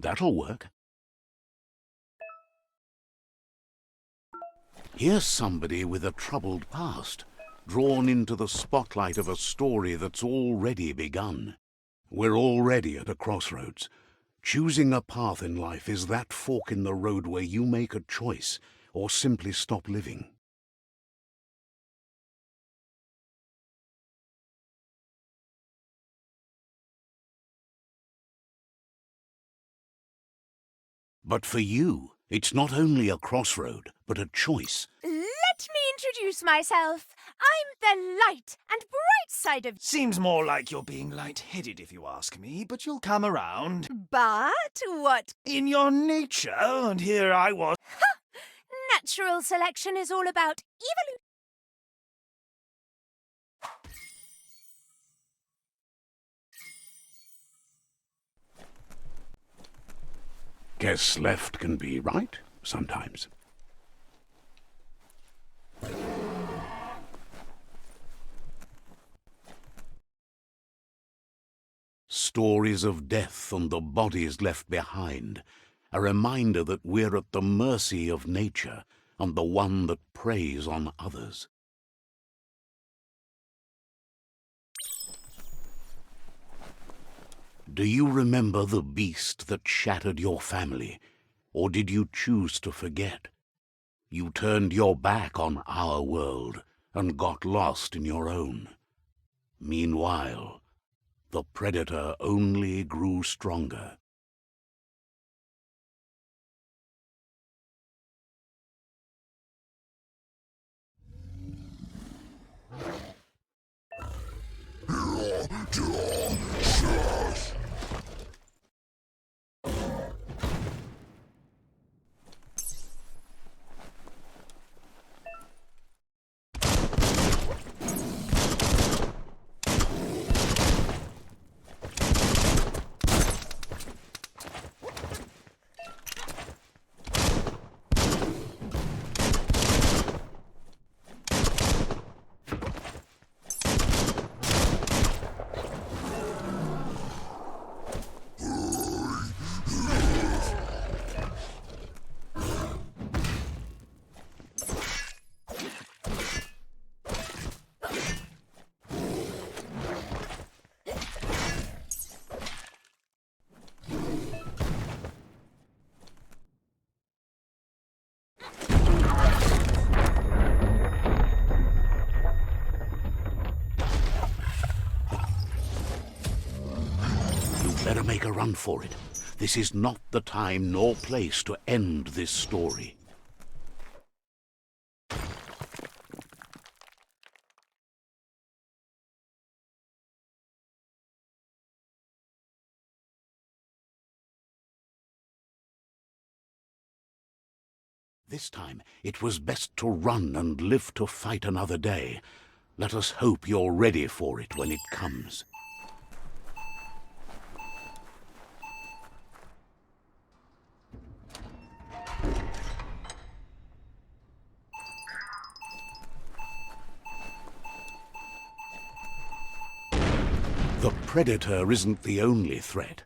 That'll work. Here's somebody with a troubled past, drawn into the spotlight of a story that's already begun. We're already at a crossroads. Choosing a path in life is that fork in the road where you make a choice or simply stop living. But for you, it's not only a crossroad, but a choice. Let me introduce myself. I'm the light and bright side of... Seems more like you're being light-headed if you ask me, but you'll come around. But what? In your nature, and here I was. Natural selection is all about evolution. Guess left can be right, sometimes. Stories of death and the bodies left behind, a reminder that we're at the mercy of nature and the one that preys on others. Do you remember the beast that shattered your family, or did you choose to forget? You turned your back on our world and got lost in your own. Meanwhile, the predator only grew stronger. Better make a run for it. This is not the time nor place to end this story. This time, it was best to run and live to fight another day. Let us hope you're ready for it when it comes. The predator isn't the only threat.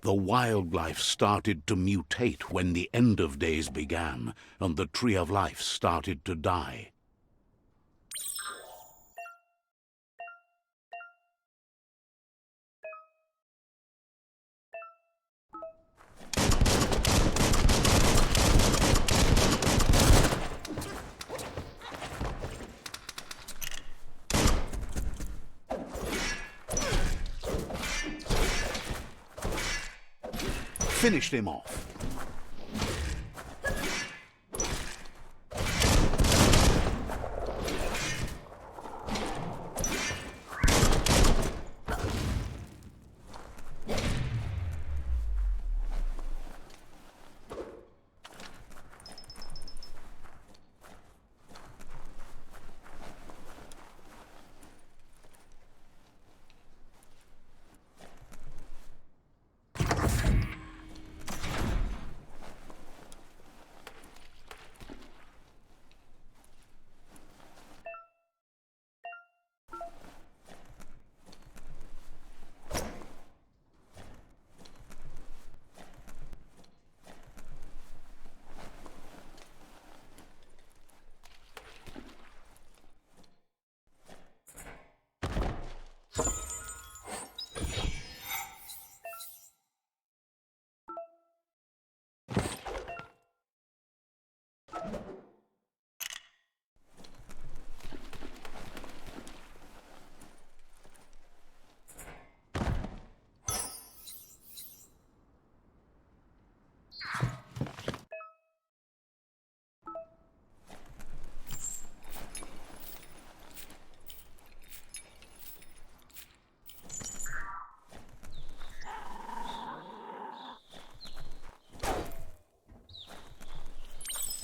The wildlife started to mutate when the end of days began, and the tree of life started to die. Finished him off.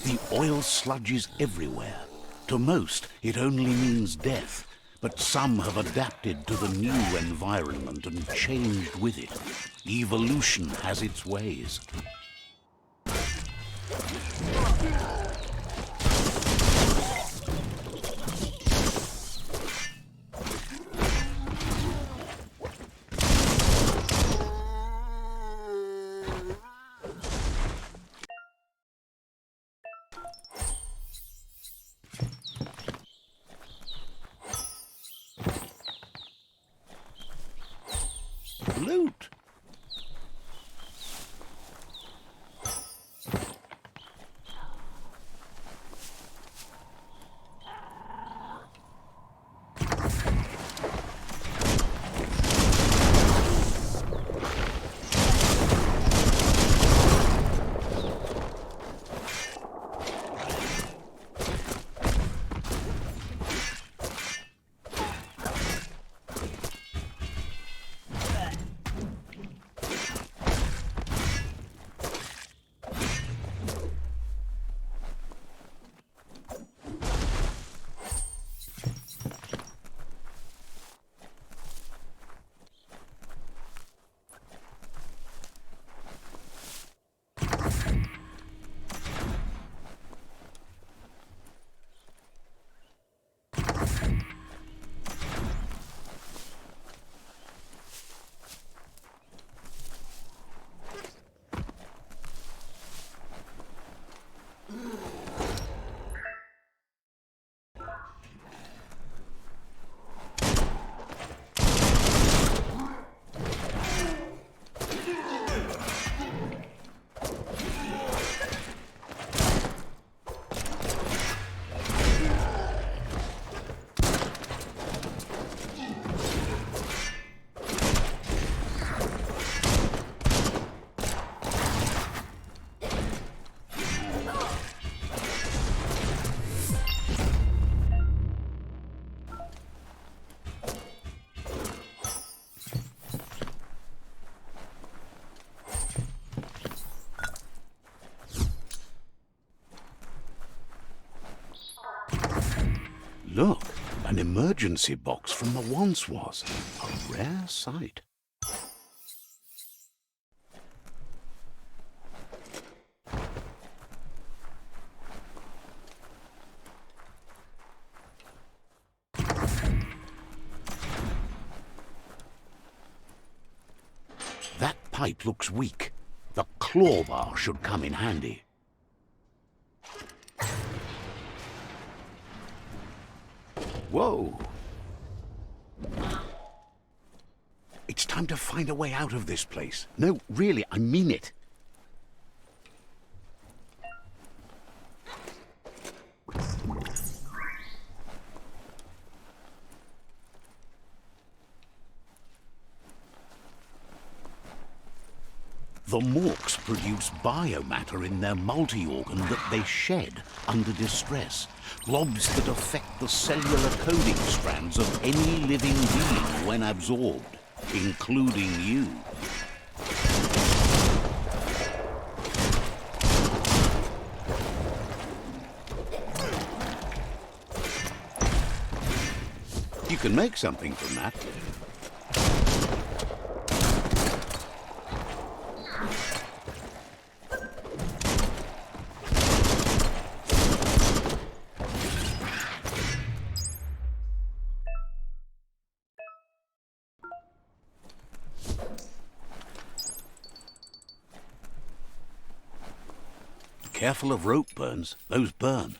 The oil sludges everywhere. To most, it only means death, but some have adapted to the new environment and changed with it. Evolution has its ways. Loot! Look, an emergency box from the once was. A rare sight. That pipe looks weak. The claw bar should come in handy. Whoa! It's time to find a way out of this place. No, really, I mean it. The morks produce biomatter in their multi-organ that they shed under distress. Blobs that affect the cellular coding strands of any living being when absorbed, including you. You can make something from that. Careful of rope burns. Those burn.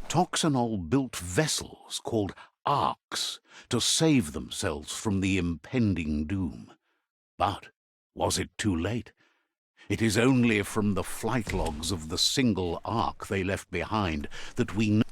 Toxinol built vessels called arks to save themselves from the impending doom. But was it too late? It is only from the flight logs of the single ark they left behind that we know.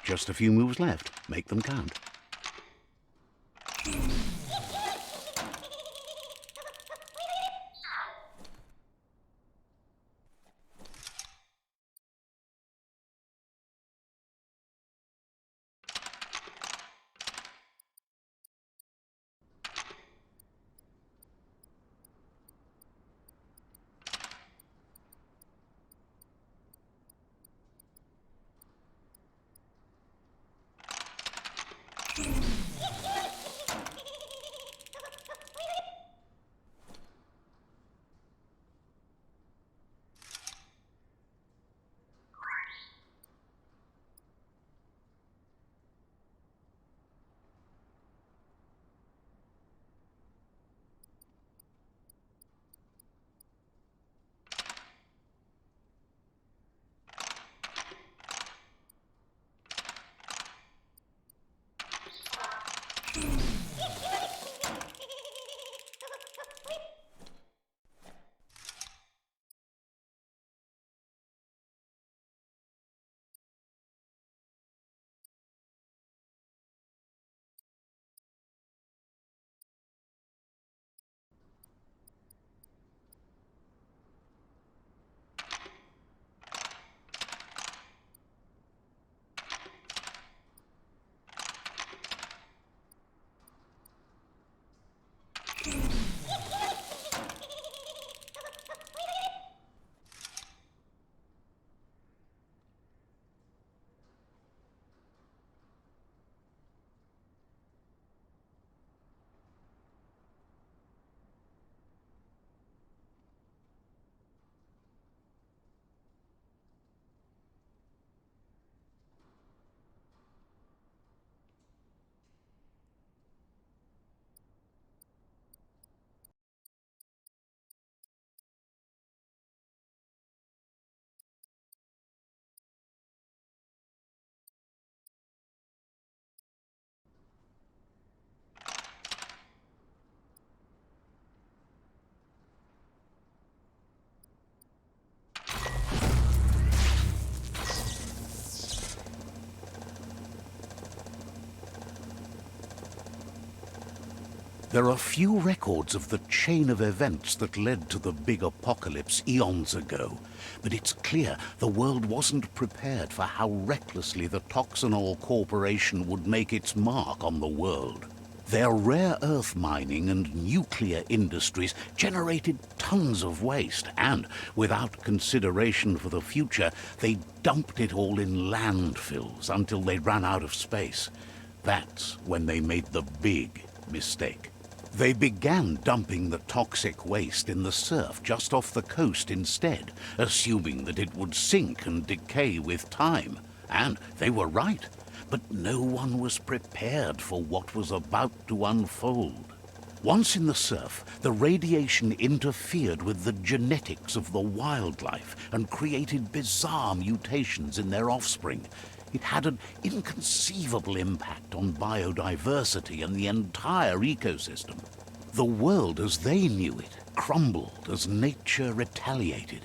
Just a few moves left. Make them count. There are few records of the chain of events that led to the big apocalypse eons ago, but it's clear the world wasn't prepared for how recklessly the Toxinol Corporation would make its mark on the world. Their rare earth mining and nuclear industries generated tons of waste, and, without consideration for the future, they dumped it all in landfills until they ran out of space. That's when they made the big mistake. They began dumping the toxic waste in the surf just off the coast instead, assuming that it would sink and decay with time. And they were right. But no one was prepared for what was about to unfold. Once in the surf, the radiation interfered with the genetics of the wildlife and created bizarre mutations in their offspring. It had an inconceivable impact on biodiversity and the entire ecosystem. The world as they knew it crumbled as nature retaliated.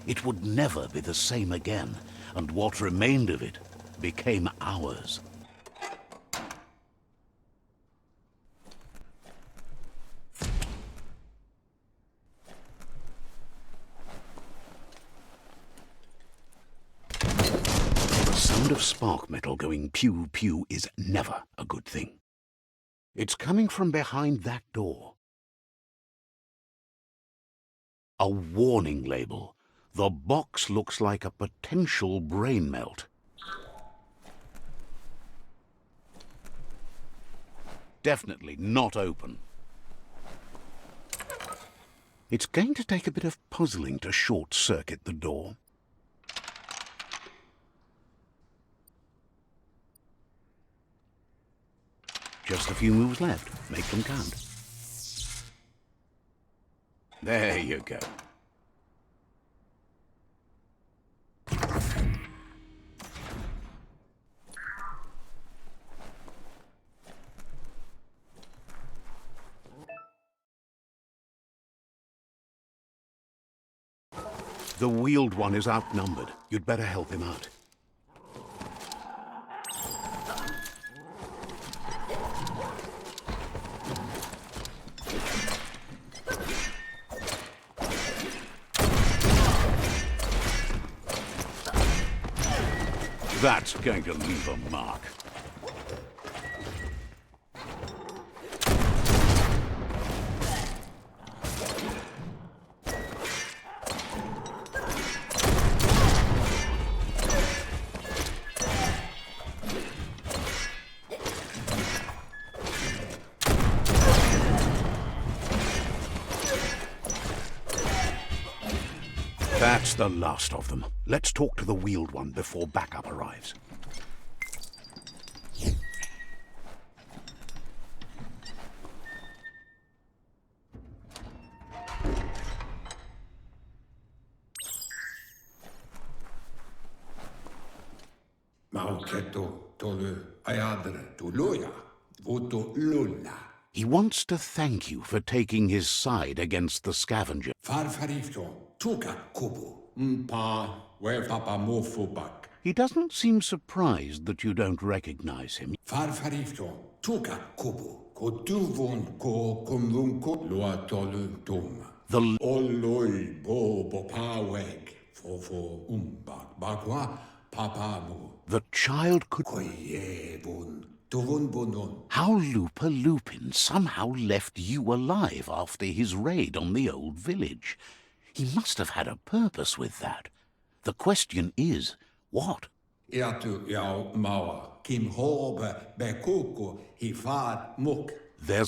It would never be the same again, and what remained of it became ours. The sound of spark metal going pew-pew is never a good thing. It's coming from behind that door. A warning label. The box looks like a potential brain melt. Definitely not open. It's going to take a bit of puzzling to short-circuit the door. Just a few moves left. Make them count. There you go. The wheeled one is outnumbered. You'd better help him out. That's going to leave a mark. That's the last of them. Let's talk to the wheeled one before backup arrives. He wants to thank you for taking his side against the scavenger. He doesn't seem surprised that you don't recognize him. The child could... How Looper Lupin somehow left you alive after his raid on the old village. He must have had a purpose with that. The question is, what? There's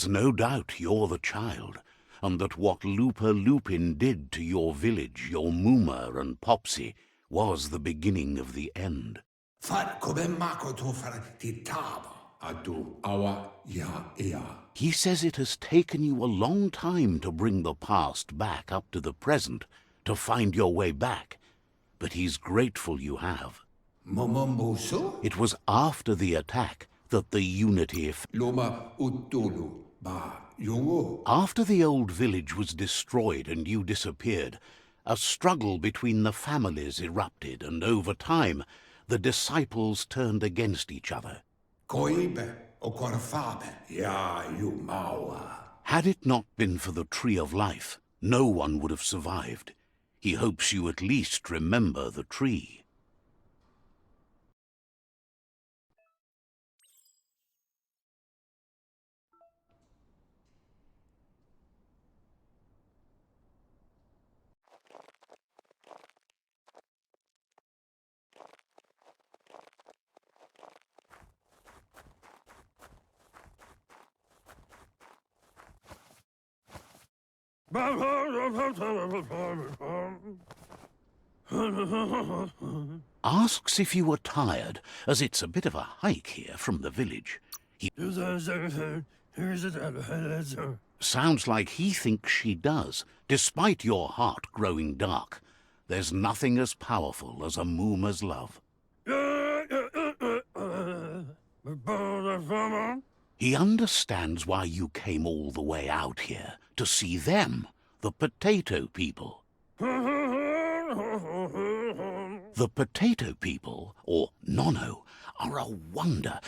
no doubt you're the child, and that what Looper Lupin did to your village, your Mooma and Popsy, was the beginning of the end. He says it has taken you a long time to bring the past back up to the present, to find your way back, but he's grateful you have. It was after the attack that the unity... After the old village was destroyed and you disappeared, a struggle between the families erupted, and over time, the disciples turned against each other. Had it not been for the Tree of Life, no one would have survived. He hopes you at least remember the tree. Asks if you were tired, as it's a bit of a hike here from the village. Sounds like he thinks she does, despite your heart growing dark. There's nothing as powerful as a Mooma's love. He understands why you came all the way out here, to see them, the potato people. The potato people, or nano, are a wonder.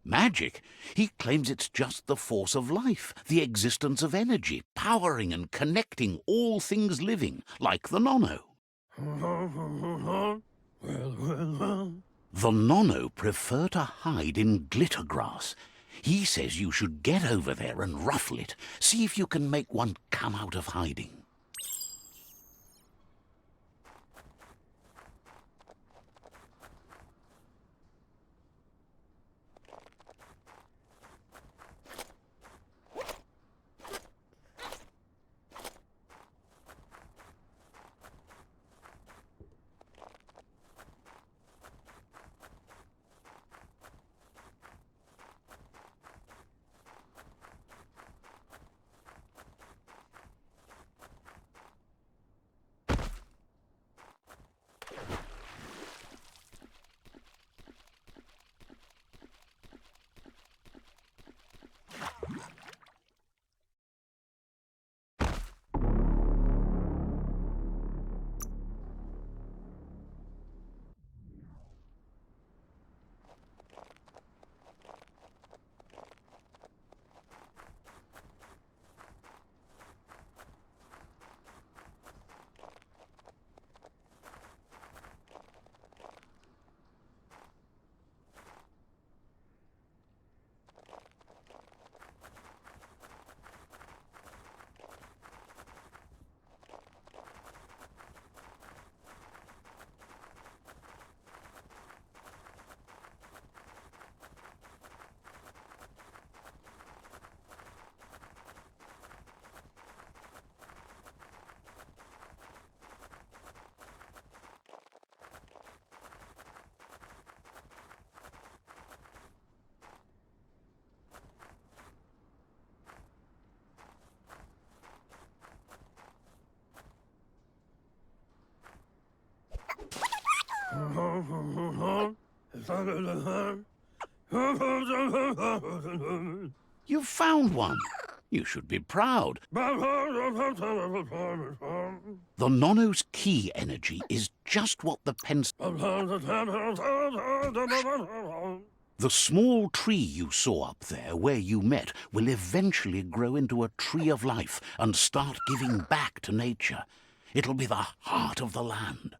Magic? He claims it's just the force of life, the existence of energy, powering and connecting all things living, like the nano. The nano prefer to hide in glitter grass. He says you should get over there and ruffle it. See if you can make one come out of hiding. You've found one. You should be proud. The nano's key energy is just what the The small tree you saw up there where you met will eventually grow into a tree of life and start giving back to nature. It'll be the heart of the land.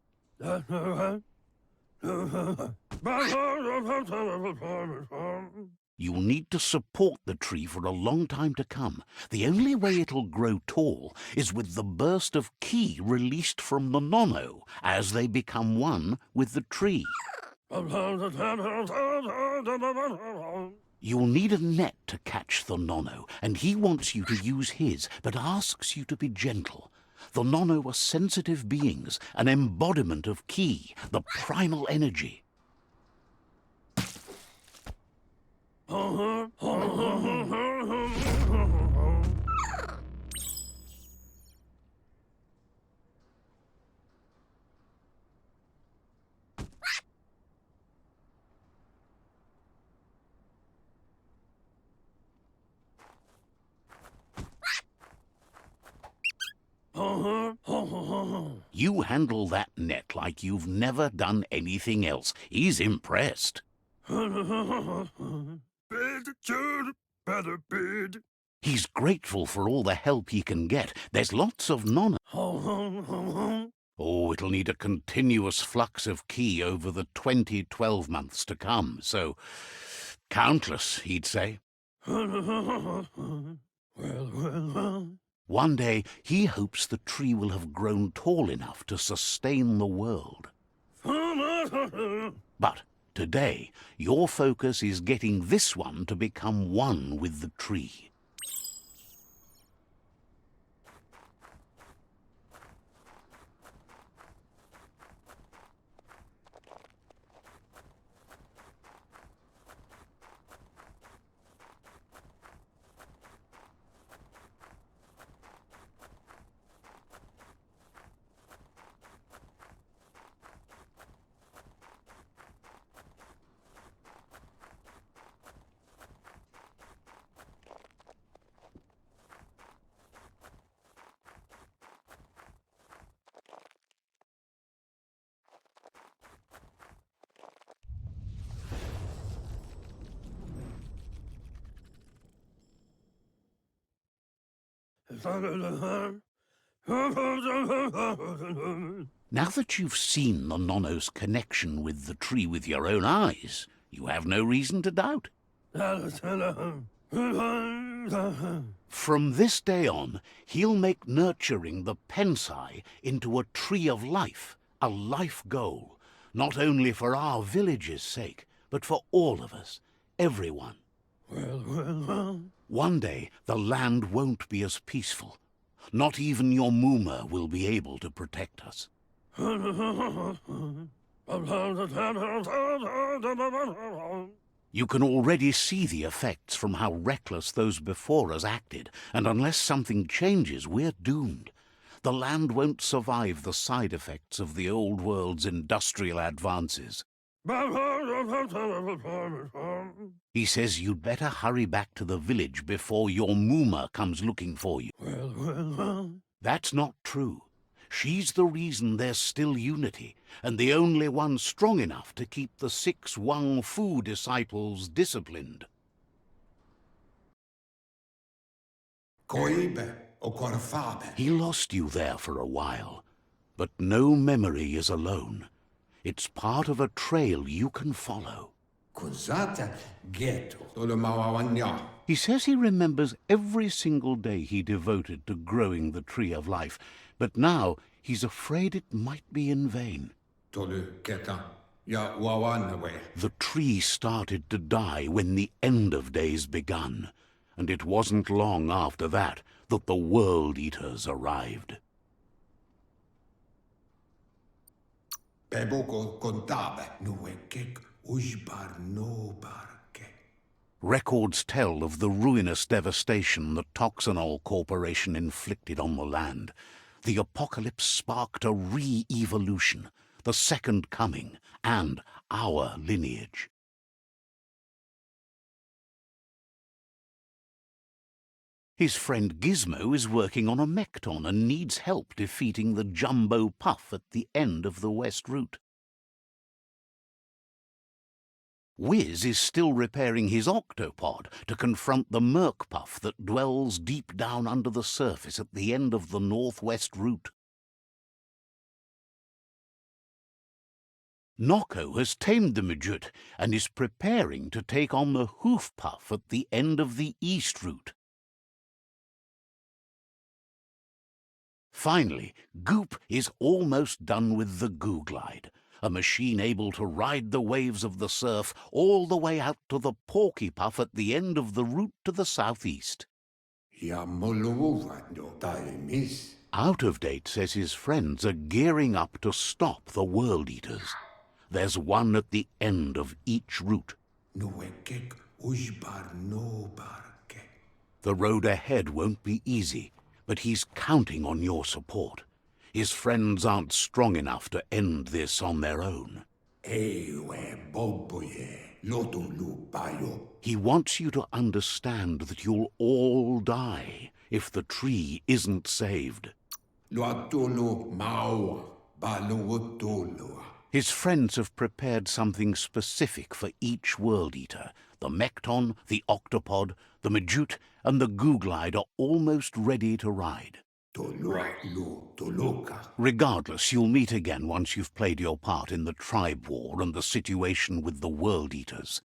You'll need to support the tree for a long time to come. The only way it'll grow tall is with the burst of ki released from the nano as they become one with the tree. You'll need a net to catch the nano, and he wants you to use his, but asks you to be gentle. The nano are sensitive beings, an embodiment of ki, the primal energy. You handle that net like you've never done anything else. He's impressed. He's grateful for all the help he can get. There's lots of nano. Oh, it'll need a continuous flux of ki over the 12 months to come, so countless, he'd say. One day, he hopes the tree will have grown tall enough to sustain the world. But today, your focus is getting this one to become one with the tree. Now that you've seen the nano's connection with the tree with your own eyes, you have no reason to doubt. From this day on, he'll make nurturing the pensai into a tree of life, a life goal, not only for our village's sake, but for all of us, everyone. One day, the land won't be as peaceful. Not even your Muma will be able to protect us. You can already see the effects from how reckless those before us acted, and unless something changes, we're doomed. The land won't survive the side effects of the old world's industrial advances. He says you'd better hurry back to the village before your Muma comes looking for you. That's not true. She's the reason there's still unity, and the only one strong enough to keep the 6 Wang Fu disciples disciplined. He lost you there for a while, but no memory is alone. It's part of a trail you can follow. He says he remembers every single day he devoted to growing the tree of life, but now he's afraid it might be in vain. The tree started to die when the end of days begun, and it wasn't long after that that the World Eaters arrived. Records tell of the ruinous devastation the Toxinol Corporation inflicted on the land. The apocalypse sparked a re-evolution. the second coming, and our lineage. His friend Gizmo is working on a mecton and needs help defeating the jumbo puff at the end of the west route. Wiz is still repairing his octopod to confront the merc puff that dwells deep down under the surface at the end of the northwest route. Nocco has tamed the midget and is preparing to take on the hoof puff at the end of the east route. Finally, Goop is almost done with the Goo Glide, a machine able to ride the waves of the surf all the way out to the Porky Puff at the end of the route to the southeast. Out of Date says his friends are gearing up to stop the World Eaters. There's one at the end of each route. The road ahead won't be easy, but he's counting on your support. His friends aren't strong enough to end this on their own. He wants you to understand that you'll all die if the tree isn't saved. His friends have prepared something specific for each World Eater. The Mecton, the Octopod, the Majute, and the Goo Glide are almost ready to ride. Regardless, you'll meet again once you've played your part in the tribe war and the situation with the World Eaters.